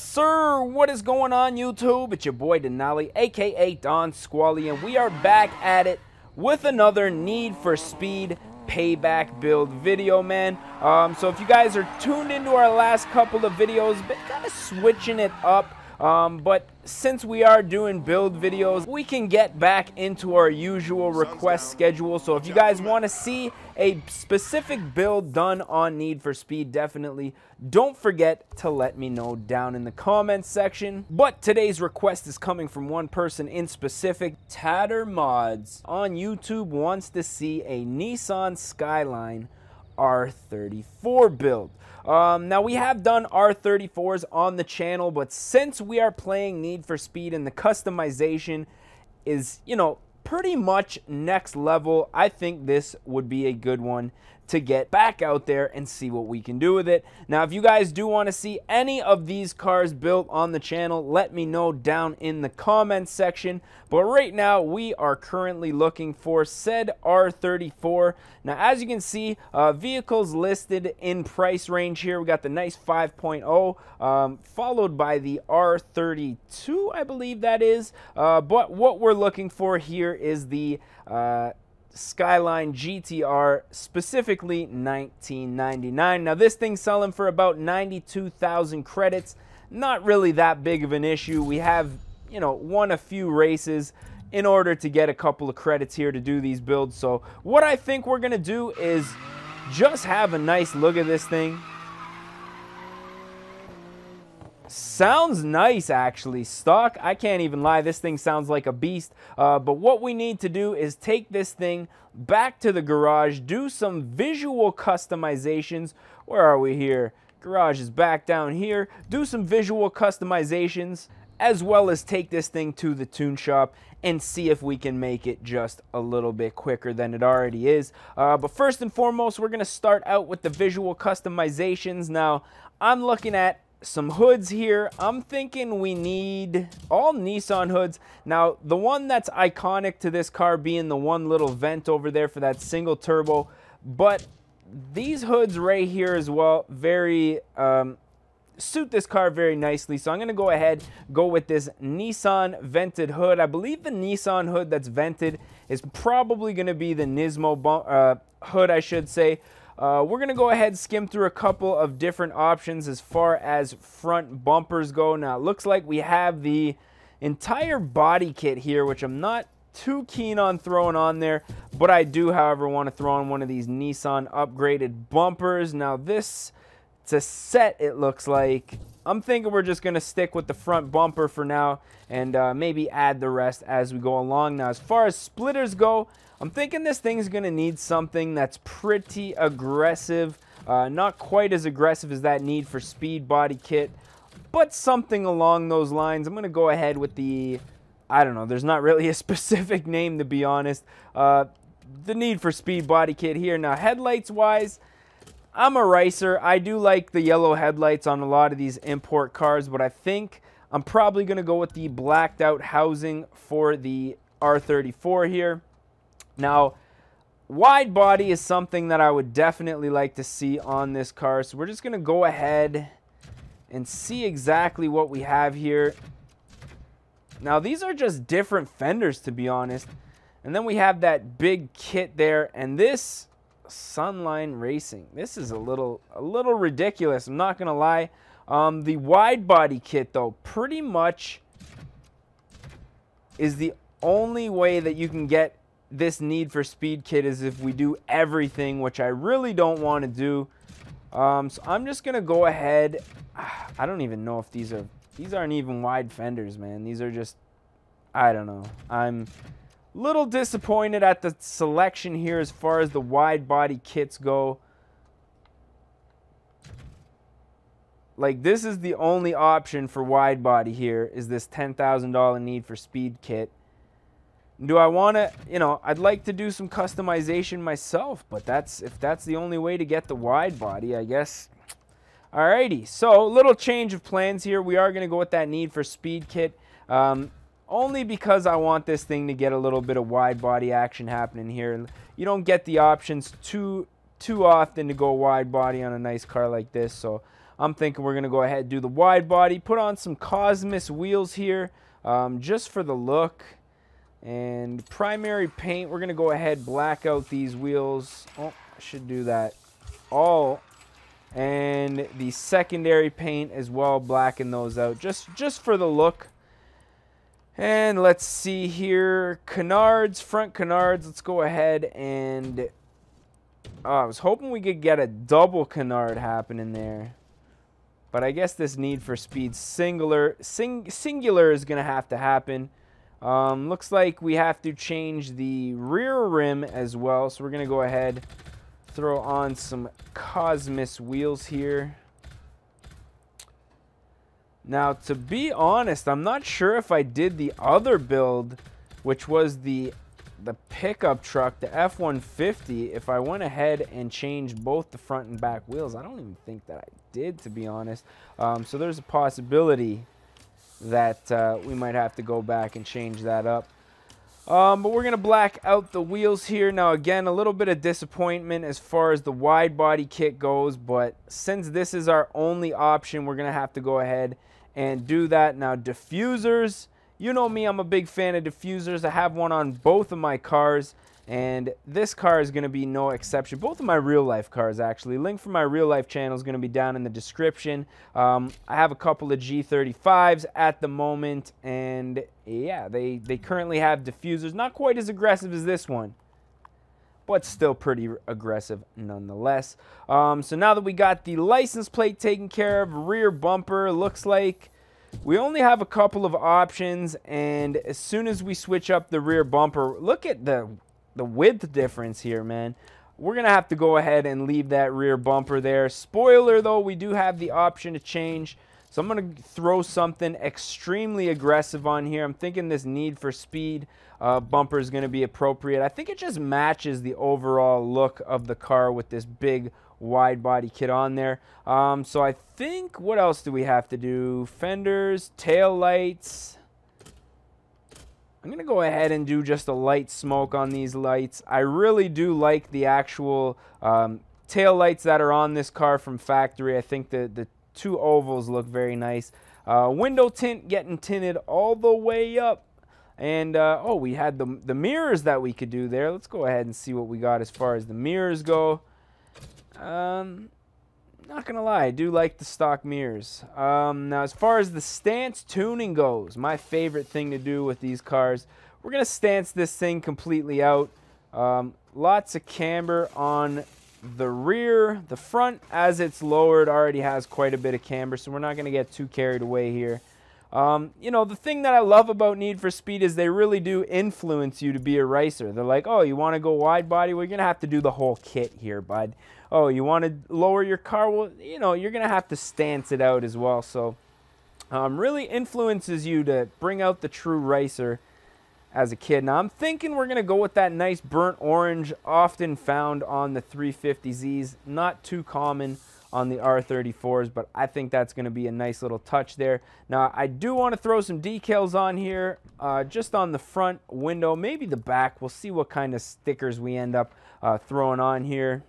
sir, what is going on YouTube? It's your boy Denali, aka Don Squally, and we are back at it with another Need for Speed Payback build video, man. So if you guys are tuned into our last couple of videos, been kind of switching it up. But since we are doing build videos, we can get back into our usual request schedule. So if you guys want to see a specific build done on Need for Speed, definitely don't forget to let me know down in the comments section. But today's request is coming from one person in specific. Tatter Mods on YouTube wants to see a Nissan Skyline R34 build. Now we have done R34s on the channel, but since we are playing Need for Speed and the customization is, you know, pretty much next level, I think this would be a good one to get back out there and see what we can do with it. Now, if you guys do want to see any of these cars built on the channel, let me know down in the comments section. But right now, we are currently looking for said R34. Now, as you can see, vehicles listed in price range here. We got the nice 5.0, followed by the R32, I believe that is. But what we're looking for here is the Skyline GTR, specifically 1999. Now this thing's selling for about 92,000 credits. Not really that big of an issue. We have, you know, won a few races in order to get a couple of credits here to do these builds. So what I think we're gonna do is just have a nice look at this thing. Sounds nice, actually. Stock, I can't even lie, this thing sounds like a beast. But what we need to do is take this thing back to the garage, do some visual customizations. Where are we here? Garage is back down here. Do some visual customizations, as well as take this thing to the tune shop and see if we can make it just a little bit quicker than it already is. But first and foremost, we're going to start out with the visual customizations. Now, I'm looking at some hoods here. I'm thinking we need all Nissan hoods. Now, the one that's iconic to this car being the one little vent over there for that single turbo, but these hoods right here as well, very suit this car very nicely. So I'm going to go ahead, go with this Nissan vented hood. I believe the Nissan hood that's vented is probably going to be the Nismo hood, I should say. We're going to go ahead and skim through a couple of different options as far as front bumpers go. Now, it looks like we have the entire body kit here, which I'm not too keen on throwing on there, but I do, however, want to throw on one of these Nissan upgraded bumpers. Now, this, it's a set, it looks like. I'm thinking we're just going to stick with the front bumper for now and maybe add the rest as we go along. Now, as far as splitters go, I'm thinking this thing's going to need something that's pretty aggressive. Not quite as aggressive as that Need for Speed body kit, but something along those lines. I'm going to go ahead with the, I don't know, there's not really a specific name to be honest. The Need for Speed body kit here. Now, headlights-wise, I'm a racer. I do like the yellow headlights on a lot of these import cars, but I think I'm probably going to go with the blacked out housing for the R34 here. Now, wide body is something that I would definitely like to see on this car. So we're just going to go ahead and see exactly what we have here. Now, these are just different fenders, to be honest. And then we have that big kit there. And this Sunline Racing, this is a little ridiculous. I'm not going to lie. The wide body kit, though, pretty much is the only way that you can get this Need for Speed kit is if we do everything, which I really don't want to do. So I'm just gonna go ahead. I don't even know if these aren't even wide fenders, man. These are just, I don't know. I'm a little disappointed at the selection here as far as the wide body kits go. Like, this is the only option for wide body here, is this $10,000 Need for Speed kit. Do I want to, you know, I'd like to do some customization myself, but if that's the only way to get the wide body, I guess. Alrighty, so a little change of plans here. We are going to go with that Need for Speed kit, only because I want this thing to get a little bit of wide body action happening here. You don't get the options too often to go wide body on a nice car like this, so I'm thinking we're going to go ahead and do the wide body, put on some Cosmos wheels here just for the look. And primary paint, we're going to go ahead black out these wheels. Oh, I should do that all. And the secondary paint as well, blacken those out just for the look. And let's see here, canards, front canards. Let's go ahead and I was hoping we could get a double canard happening there. But I guess this Need for Speed singular is going to have to happen. Looks like we have to change the rear rim as well. So we're going to go ahead, throw on some Cosmos wheels here. Now, to be honest, I'm not sure if I did the other build, which was the pickup truck, the F-150, if I went ahead and changed both the front and back wheels. I don't even think that I did, to be honest. So there's a possibility that we might have to go back and change that up. But we're going to black out the wheels here. Now, again, a little bit of disappointment as far as the wide body kit goes, but since this is our only option, we're going to have to go ahead and do that. Now, diffusers, you know me, I'm a big fan of diffusers. I have one on both of my cars, and this car is going to be no exception. Both of my real life cars, actually. Link for my real life channel is going to be down in the description. I have a couple of G35s at the moment, and yeah, they currently have diffusers. Not quite as aggressive as this one, but still pretty aggressive nonetheless. So now that we got the license plate taken care of, rear bumper, looks like we only have a couple of options, and as soon as we switch up the rear bumper, look at the width difference here, man. We're going to have to go ahead and leave that rear bumper there. Spoiler, though, we do have the option to change. So I'm going to throw something extremely aggressive on here. I'm thinking this Need for Speed bumper is going to be appropriate. I think it just matches the overall look of the car with this big wide body kit on there. So I think, what else do we have to do? Fenders, tail lights. I'm going to go ahead and do just a light smoke on these lights. I really do like the actual tail lights that are on this car from factory. I think the two ovals look very nice. Window tint getting tinted all the way up. And, oh, we had the mirrors that we could do there. Let's go ahead and see what we got as far as the mirrors go. Not gonna lie, I do like the stock mirrors. Now, as far as the stance tuning goes, my favorite thing to do with these cars, we're gonna stance this thing completely out. Lots of camber on the rear. The front, as it's lowered, already has quite a bit of camber, so we're not gonna get too carried away here. You know, the thing that I love about Need for Speed is they really do influence you to be a racer. They're like, oh, you want to go wide body? Well, you're going to have to do the whole kit here, bud. Oh, you want to lower your car? Well, you know, you're going to have to stance it out as well. So, really influences you to bring out the true racer as a kid. Now, I'm thinking we're going to go with that nice burnt orange, often found on the 350Zs. Not too common on the R34s, but I think that's going to be a nice little touch there. Now, I do want to throw some decals on here, just on the front window, maybe the back. We'll see what kind of stickers we end up throwing on here.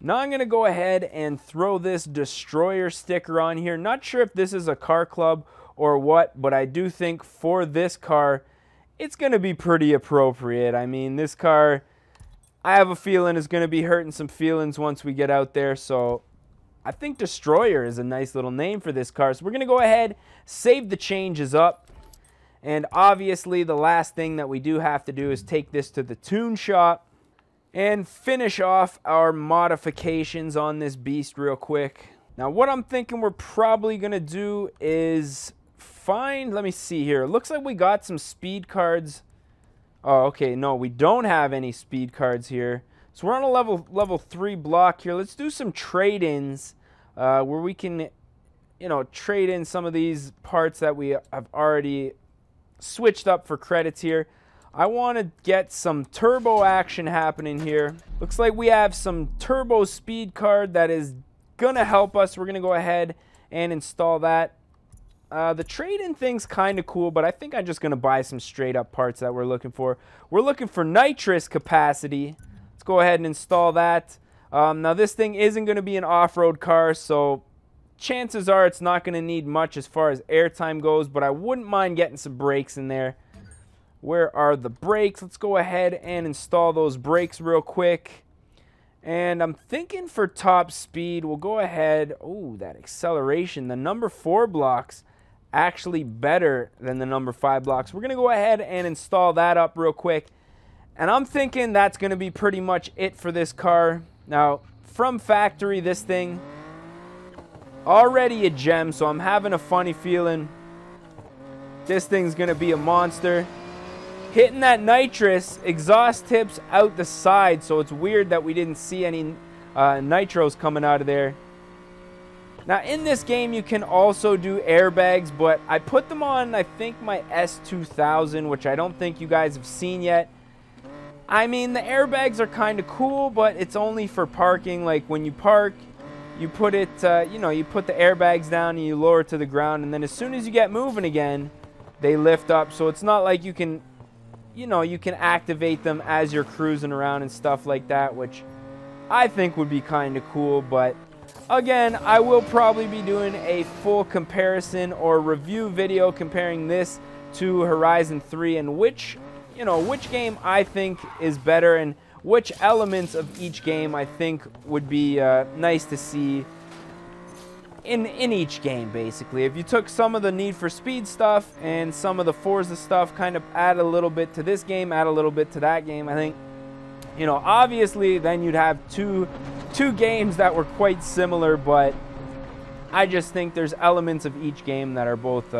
Now I'm going to go ahead and throw this Destroyer sticker on here. Not sure if this is a car club or what, but I do think for this car, it's going to be pretty appropriate. I mean, this car, I have a feeling is going to be hurting some feelings once we get out there, so I think Destroyer is a nice little name for this car. So we're going to go ahead, save the changes up. And obviously the last thing that we do have to do is take this to the tune shop and finish off our modifications on this beast real quick. Now what I'm thinking we're probably going to do is find, let me see here. It looks like we got some speed cards. Oh, okay, no, we don't have any speed cards here. So we're on a level 3 block here. Let's do some trade-ins where we can, you know, trade in some of these parts that we have already switched up for credits here. I want to get some turbo action happening here. Looks like we have some turbo speed card that is going to help us. We're going to go ahead and install that. The trade-in thing's kind of cool, but I think I'm just going to buy some straight-up parts that we're looking for. We're looking for nitrous capacity. Let's go ahead and install that. Now, this thing isn't going to be an off-road car, so chances are it's not going to need much as far as airtime goes, but I wouldn't mind getting some brakes in there. Where are the brakes? Let's go ahead and install those brakes real quick. And I'm thinking for top speed, we'll go ahead. Oh, that acceleration. The number 4 blocks actually better than the number 5 blocks. We're going to go ahead and install that up real quick. And I'm thinking that's going to be pretty much it for this car. Now, from factory, this thing already a gem, so I'm having a funny feeling this thing's going to be a monster. Hitting that nitrous, exhaust tips out the side, so it's weird that we didn't see any nitros coming out of there. Now, in this game, you can also do airbags, but I put them on, I think, my S2000, which I don't think you guys have seen yet. I mean, the airbags are kind of cool, but it's only for parking. Like, when you park, you put it, you put the airbags down and you lower it to the ground, and then as soon as you get moving again, they lift up. So it's not like you can, you can activate them as you're cruising around and stuff like that, which I think would be kind of cool. But again, I will probably be doing a full comparison or review video comparing this to Horizon 3 and which game I think is better and which elements of each game I think would be nice to see in each game, basically. If you took some of the Need for Speed stuff and some of the Forza stuff, kind of add a little bit to this game, add a little bit to that game, I think, obviously then you'd have two games that were quite similar, but I just think there's elements of each game that are both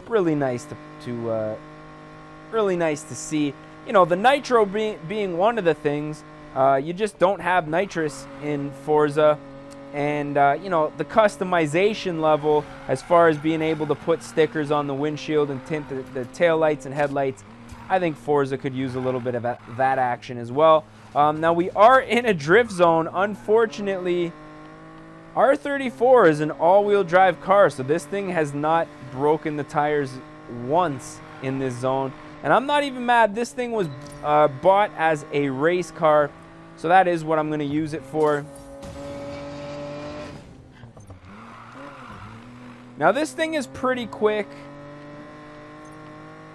really nice to see. The nitro being one of the things, you just don't have nitrous in Forza. And, the customization level as far as being able to put stickers on the windshield and tint the taillights and headlights, I think Forza could use a little bit of that action as well. Now, we are in a drift zone. Unfortunately, R34 is an all-wheel drive car, so this thing has not broken the tires once in this zone. And I'm not even mad. This thing was bought as a race car, so that is what I'm going to use it for. Now, this thing is pretty quick.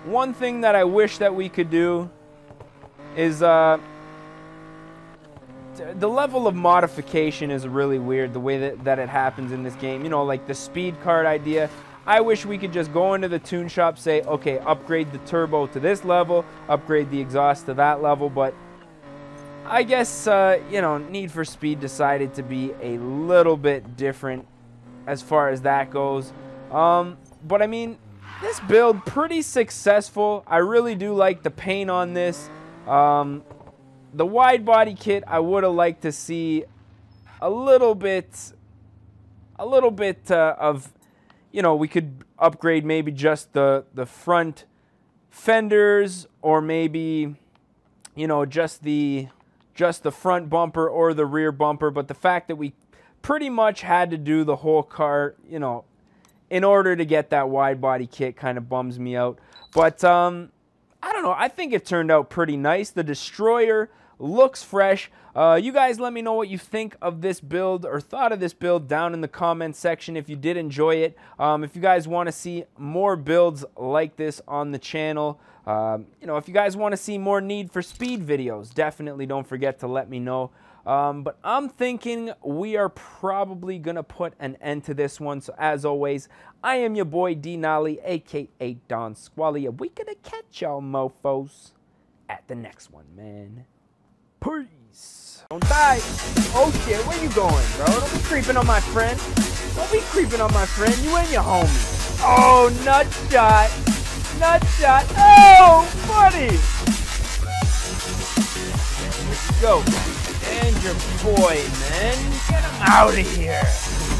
One thing that I wish that we could do is the level of modification is really weird, the way that it happens in this game. Like the speed card idea. I wish we could just go into the tune shop, say, okay, upgrade the turbo to this level, upgrade the exhaust to that level, but I guess, Need for Speed decided to be a little bit different as far as that goes. But I mean, this build, pretty successful. I really do like the paint on this. The wide body kit, I would have liked to see a little bit of, we could upgrade maybe just the front fenders, or maybe, just the front bumper or the rear bumper. But the fact that we pretty much had to do the whole car, in order to get that wide body kit, kind of bums me out. But I don't know, I think it turned out pretty nice. The Destroyer looks fresh. You guys let me know what you think of this build or thought of this build down in the comment section if you did enjoy it. If you guys want to see more builds like this on the channel, if you guys want to see more Need for Speed videos, definitely don't forget to let me know. But I'm thinking we are probably going to put an end to this one. So as always, I am your boy D Nolly, a.k.a. Don Squally. We going to catch y'all mofos at the next one, man. Peace. Don't die. Oh shit, where you going, bro? Don't be creeping on my friend. Don't be creeping on my friend. You and your homie. Oh, nut shot. Nut shot. Oh, buddy. Let's go. And your boy, man. Get him out of here.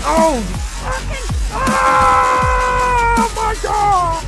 Oh, fucking. Oh, my God.